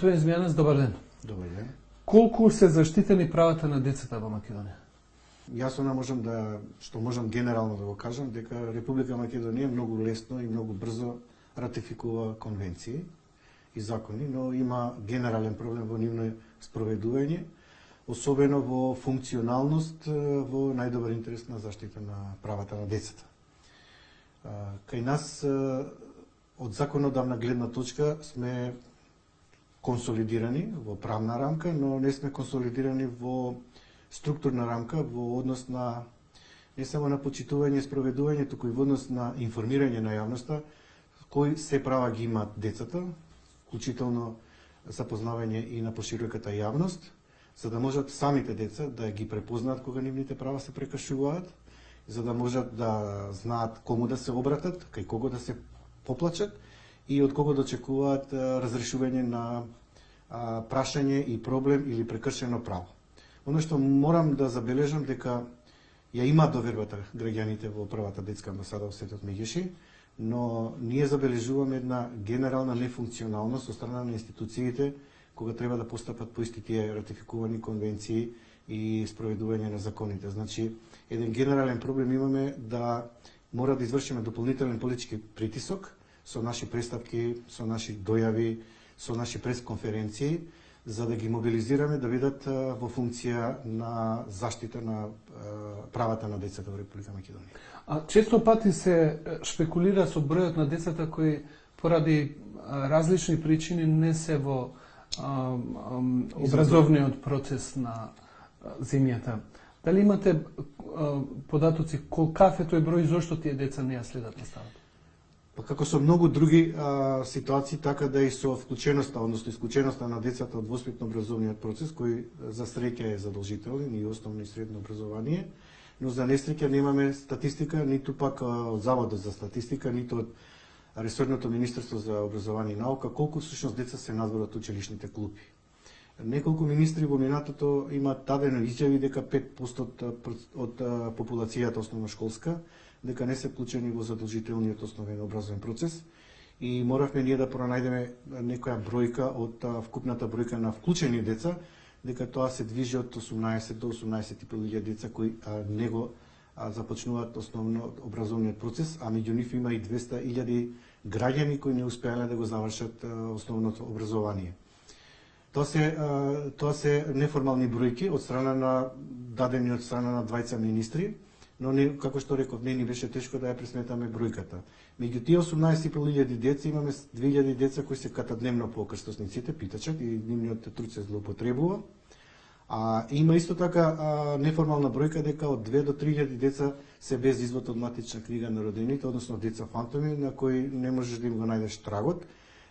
Господин Змијанец, добар ден. Добар ден. Колку се заштитени правата на децата во Македонија? Јас не можам што можам генерално да го кажам, дека Република Македонија многу лесно и многу брзо ратификува конвенции и закони, но има генерален проблем во нивно спроведување, особено во функционалност, во најдобар интерес на заштита на правата на децата. Кај нас, од законодавна гледна точка, сме консолидирани во правна рамка, но не сме консолидирани во структурна рамка во однос на не само на почитување и спроведување, туку и во однос на информирање на јавноста, кои се права ги имаат децата, вклучително запознавање и на пошироката јавност, за да можат самите деца да ги препознаат кога нивните права се прекршуваат, за да можат да знаат кому да се обратат, кај кого да се поплачат и од кого да очекуваат разрешување на прашање и проблем или прекршено право. Оно што морам да забележам дека ја има довербата граѓаните во првата детска амбасада во Светот Меѓуши, но ние забележуваме една генерална нефункционалност од страна на институциите кога треба да постапат по исти тие ратификувани конвенции и спроведување на законите. Значи, еден генерален проблем имаме да мора да извршиме дополнителен политички притисок со наши представки, со наши дојави, со наши пресконференции, за да ги мобилизираме да бидат во функција на заштита на правата на децата во Република Македонија. А често пати се шпекулира со бројот на децата кои поради различни причини не се во образовниот процес на земјата. Дали имате податоци колкав е тој број, зошто тие деца не ја следат наставата? Па како со многу други ситуации, така да и со вклученоста, односно исклученоста на децата од воспитно-образовниот процес, кој за среќа е задолжителен и основно и средно образование, но за несреќа немаме статистика, ниту пак од Заводот за статистика, ниту од Ресорното Министерство за образование и наука, колку всушност деца се надвор од училишните клупи. Неколку министри во минатото имаат дадено изјави дека 5% од популацијата основношколска дека не се вклучени во задолжителниот основен образовен процес и моравме ние да пронајдеме некоја бројка од вкупната бројка на вклучени деца, дека тоа се движи од 18 до 18.500 деца кои не го започнуваат основно образовниот процес, а меѓу нив има и 200.000 граѓани кои не успеале да го завршат основното образование. Тоа се неформални бројки од страна на дадени од страна на двајца министри, но не, како што реков, не ни беше тешко да ја пресметаме бројката. Меѓу тие 18.500 деца имаме 2.000 деца кои се катадневно по крстосниците, питачат и нивниот труд се злоупотребува. Има исто така неформална бројка дека од 2 до 3.000 деца се без извод од матична книга на родените, односно деца фантоми на кои не можеш да им го најдеш трагот.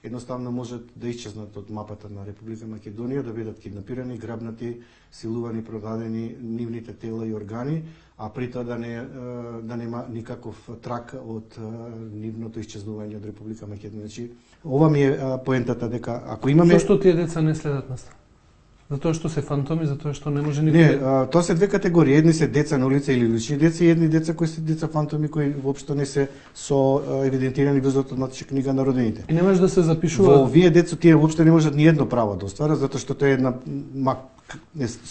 Едноставно можат да исчезнат од мапата на Република Македонија, да бидат киднапирани, грабнати, силувани, продадени нивните тела и органи, а при тоа да нема никаков трак од нивното исчезнување од Република Македонија. Значи, ова ми е поентата дека ако имаме... Зошто тие деца не следат настава? Затоа што се фантоми, затоа што не може никој... Не, тоа се две категории. Едни се деца на улица или лични деца, и едни деца кои се деца фантоми кои воопшто не се со евидентирани во матична книга на родените. И не може да се запишуваат. Во овие деца тие воопшто не можат ни едно право да остварат, затоа што тоа е една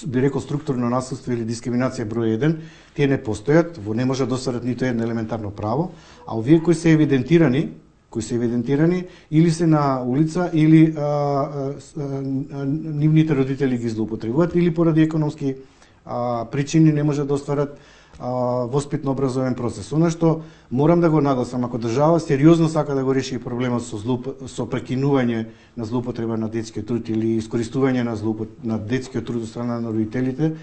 би рекол структурно насилство или дискриминација број 1, тие не постојат, во не може да остварат ниту едно елементарно право, а овие кои се евидентирани или се на улица или нивните родители ги злоупотребуваат или поради економски причини не можат да остварат воспитно образовен процес. Она што морам да го нагласам, ако држава сериозно сака да го реши проблемот со прекинување на злоупотреба на детскиот труд или искористување на детскиот труд од страна на родителите,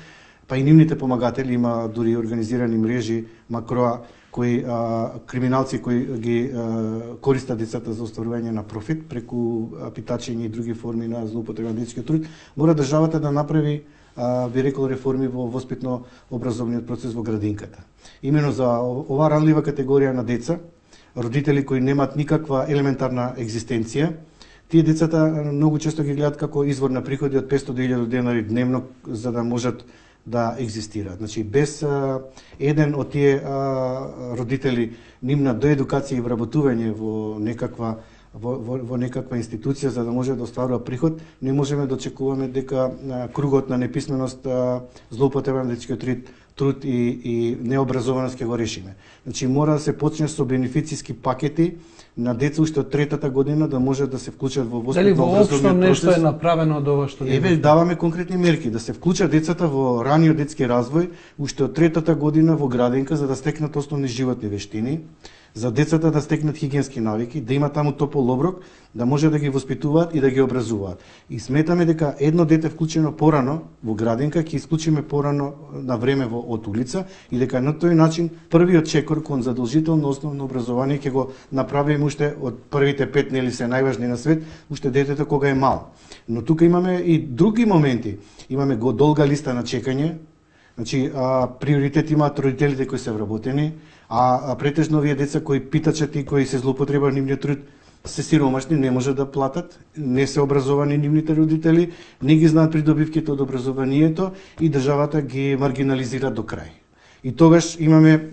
па и нивните помагатели, има дури организирани мрежи, макроа, кои криминалци кои ги користат децата за остварување на профит преку питачење и други форми на злоупотреба на детскиот труд, мора државата да направи би рекол реформи во воспитно образовниот процес во градинката. Имено за оваа ранлива категорија на деца, родители кои немаат никаква елементарна екзистенција, тие децата многу често ги гледат како извор на приходи од 500 до 1000 денари дневно за да можат да екзистираат. Значи, без еден од тие родители нивна доедукација и вработување во некаква во некаква институција за да може да остварува приход, не можеме да очекуваме дека кругот на неписменост, злоупотреба на детскиот труд и необразованост ќе го решиме. Значи мора да се почне со бенефициски пакети на деца уште од третата година да може да се вклучат во Дали воспитно-образовниот процес. воопшто нешто е направено од ова што Еве даваме конкретни мерки да се вклучат децата во раниот детски развој уште од третата година во градинка за да стекнат основни животни вештини, за децата да стекнат хигиенски навики, да има таму топол оброк, да може да ги воспитуваат и да ги образуваат. И сметаме дека едно дете вклучено порано во градинка ќе исклучиме порано на време од улица и дека на тој начин првиот чекор кон задолжително основно образование ќе го направиме уште од првите 5 нели се најважни на свет, уште детето кога е мал. Но тука имаме и други моменти. Имаме го долга листа на чекање. Значи приоритет имаат родителите кои се вработени, а претежно овие деца кои питачат и кои се злоупотребуваат нивниот труд се сиромашни, не може да платат, не се образовани нивните родители, не ги знаат придобивките од образованието и државата ги маргинализира до крај. И тогаш имаме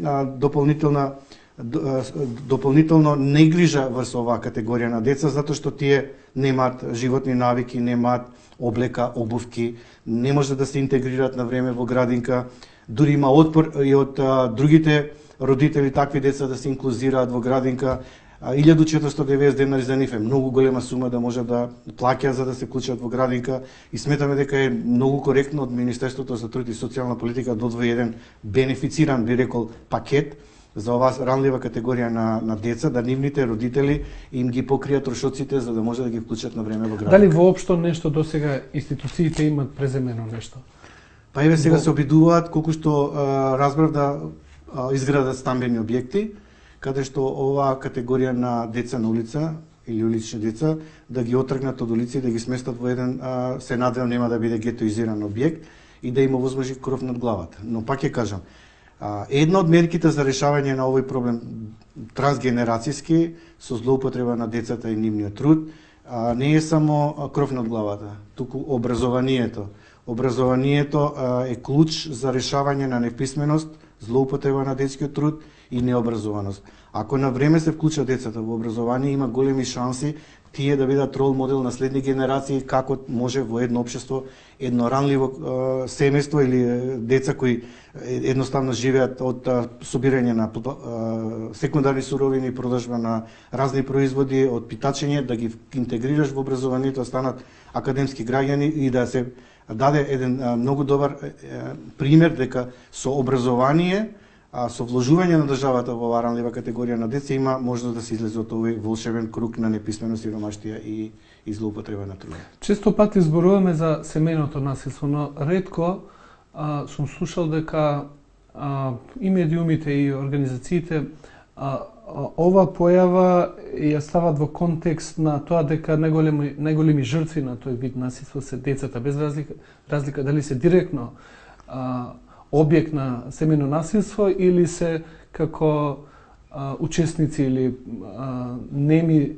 дополнително негрижа врз оваа категорија на деца, затоа што тие немаат животни навики, немаат облека, обувки, не може да се интегрираат на време во градинка, дури има отпор и од другите родители такви деца да се инклузираат во градинка. 1490 денари за нив е многу голема сума да може да плаќа за да се вклучат во градинка и сметаме дека е многу коректно од Министерството за труд и социјална политика да одвои еден бенефициран, би рекол, пакет за оваа ранлива категорија на деца, да нивните родители им ги покријат трошоците за да може да ги вклучат на време во градинка. Дали воопшто нешто досега институциите имат преземено нешто? Па еве сега се обидуваат колку што разбрав да изградат стамбени објекти, каде што оваа категорија на деца на улица или улични деца да ги отргнат од улици и да ги сместат во еден, се надевам нема да биде гетоизиран објект и да има возможи кров над главата. Но пак ќе кажам, една од мерките за решавање на овој проблем трансгенерацијски со злоупотреба на децата и нивниот труд не е само кров над главата, туку образованието. Образованието е клуч за решавање на неписменост, злоупотреба на детскиот труд и необразованост. Ако на време се вклучат децата во образование, има големи шанси тие да бидат рол модел на следни генерации како може во едно општество, едно ранливо семејство или деца кои едноставно живеат од собирање на секундарни суровини, продажба на разни производи, од питачење, да ги интегрираш во образованието, да станат академски граѓани и да се даде еден многу добар пример дека со образование, со вложување на државата во оваа ранлива категорија на деца има можност да се излезе од овој волшебен круг на неписменост, сиромаштија и злоупотреба на труд. Често пати зборуваме за семејното насилство, но ретко сум слушал дека и медиумите и организациите ова појава ја стават во контекст на тоа дека најголеми жртви на тој вид насилство се децата, без разлика дали се директно објект на семејно насилство или се како учесници или неми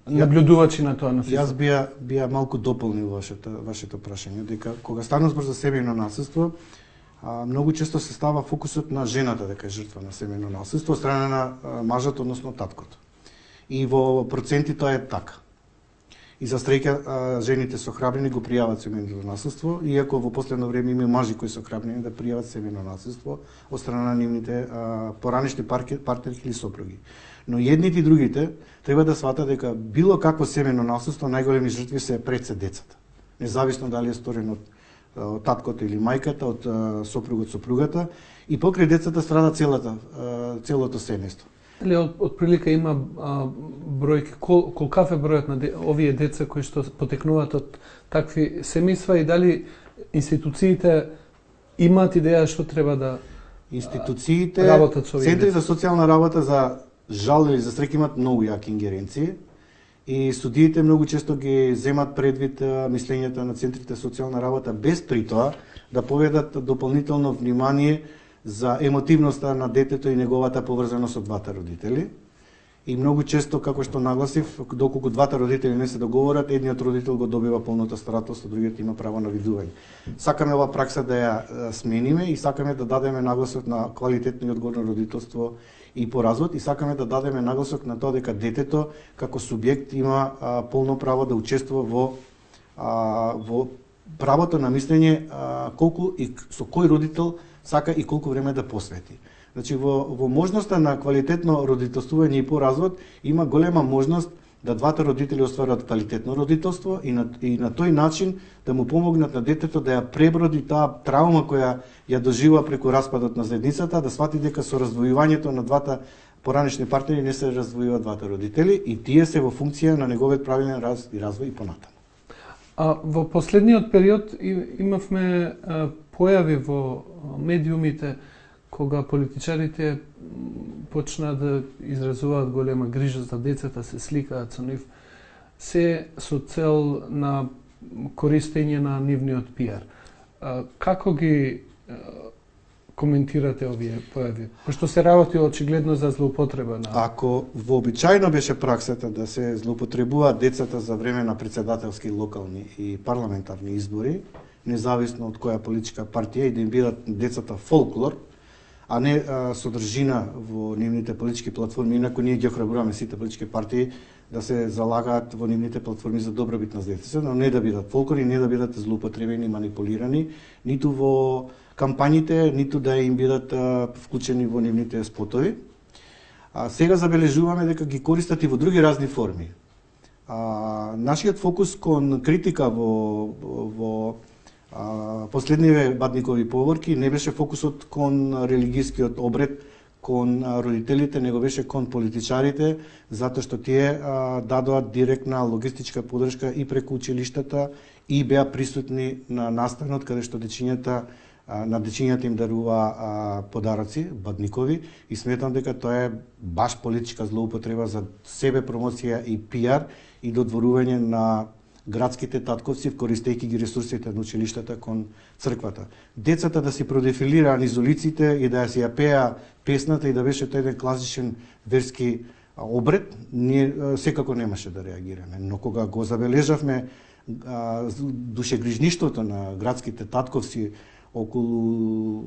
наблюдувачи на тоа насилство. Јас бија малку дополнил вашето прашање, дека кога станува збор за семејно насилство, многу често се става фокусот на жената дека е жртва на семејно насилство од страна на мажот, односно таткото. И во проценти тоа е така. И за среќа жените со храбрини го пријават семејното насилство, иако во последно време има мажи кои се храбрини да пријават семејно насилство од страна на нивните поранешни партнерки или сопруги. Но едните и другите треба да сватат дека било какво семејно насилство најголеми жртви се пред се децата. Независно дали е сторено од таткото или мајката, од сопругот, сопругата, и покрај децата страда целото семејство. Дали од прилика има бројки, колкав е бројот на овие деца кои што потекнуваат од такви семејства и дали институциите имаат идеја што треба да работат со овие центри за социјална работа за жал или за среќа имаат многу јаки ингеренции и судиите многу често ги земат предвид мислењето на центрите за социјална работа без при тоа да поведат дополнително внимание за емотивноста на детето и неговата поврзаност со двата родители. и многу често, како што нагласив, доколку двата родители не се договорат, едниот родител го добива полното старателство, другиот има право на видување. Сакаме оваа пракса да ја смениме и сакаме да дадеме нагласок на квалитетно и одговорно родителство и по развод, и сакаме да дадеме нагласок на тоа дека детето како субјект има полно право да учествува во правото на мислење колку и со кој родител сака и колку време да посвети. Значи во можноста на квалитетно родителствување и по развод има голема можност да двата родители остварат квалитетно родителство и на тој начин да му помогнат на детето да ја преброди таа траума која ја доживува преку распадот на заедницата, да свати дека со раздвојувањето на двата поранешни партнери не се раздвојуваат двата родители и тие се во функција на неговиот правилен развој и понатаму. Во последниот период имавме појави во медиумите кога политичарите почнаа да изразуваат голема грижа за децата, се сликаат со нив, се со цел на користење на нивниот пиар. Како ги коментирате овие појави? Пошто се работи очигледно за злоупотреба на... Ако вообичајно беше праксата да се злоупотребуваат децата за време на претседателски, локални и парламентарни избори, независно од која политичка партија, и да им бидат децата фолклор, а не содржина во нивните политички платформи, инаку ние ги охрабруваме сите политички партии да се залагаат во нивните платформи за добробит на децата, но не да бидат фолклори, не да бидат злоупотребени, манипулирани, ниту во кампањите, ниту да им бидат вклучени во нивните спотови. Сега забележуваме дека ги користат и во други разни форми. Нашиот фокус кон критика во последниве Бадникови поворки не беше фокусот кон религискиот обред, кон родителите, него беше кон политичарите, затоа што тие дадоа директна логистичка подршка и преку училиштата и беа присутни на настанот каде што на дечињата им дарува подароци, Бадникови, и сметам дека тоа е баш политичка злоупотреба за себе промоција и пиар и додворување на градските татковци, користејќи ги ресурсите на училиштата кон црквата. Децата да си продефилираа низ улиците и да си ја пеа песната и да беше тој еден класичен верски обред, ние секако немаше да реагираме. Но кога го забележавме душегрижништвото на градските татковци околу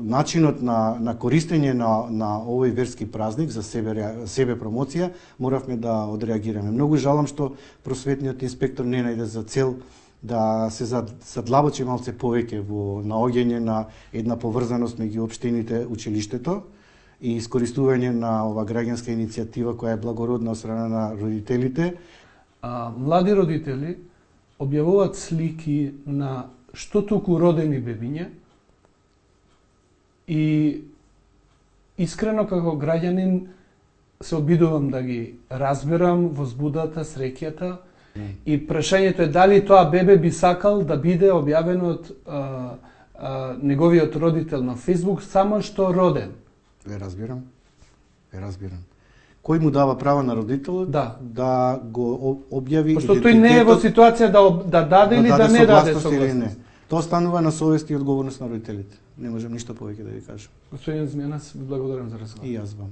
начинот на користење на овој верски празник за себе промоција, моравме да одреагираме. Многу жалам што просветниот инспектор не најде за цел да се задлабочи малце повеќе во наоѓање на една поврзаност меѓу општините, училиштето и искористување на ова граѓанска иницијатива која е благородна од страна на родителите. Млади родители објавуваат слики на што туку родени бебиња и искрено како граѓанин се обидувам да ги разберам возбудата, среќата и прашањето е дали тоа бебе би сакал да биде објавено од неговиот родител на Facebook само што роден. Ве разбирам. Кој му дава право на родителот да го објави идентитетот? Пошто тој не е во ситуација да даде или да не даде согласност. Тоа станува на совест и одговорност на родителите. Не можам ништо повеќе да ви кажам. Господин Змјанас, ви благодарам за разговор. И јас вам.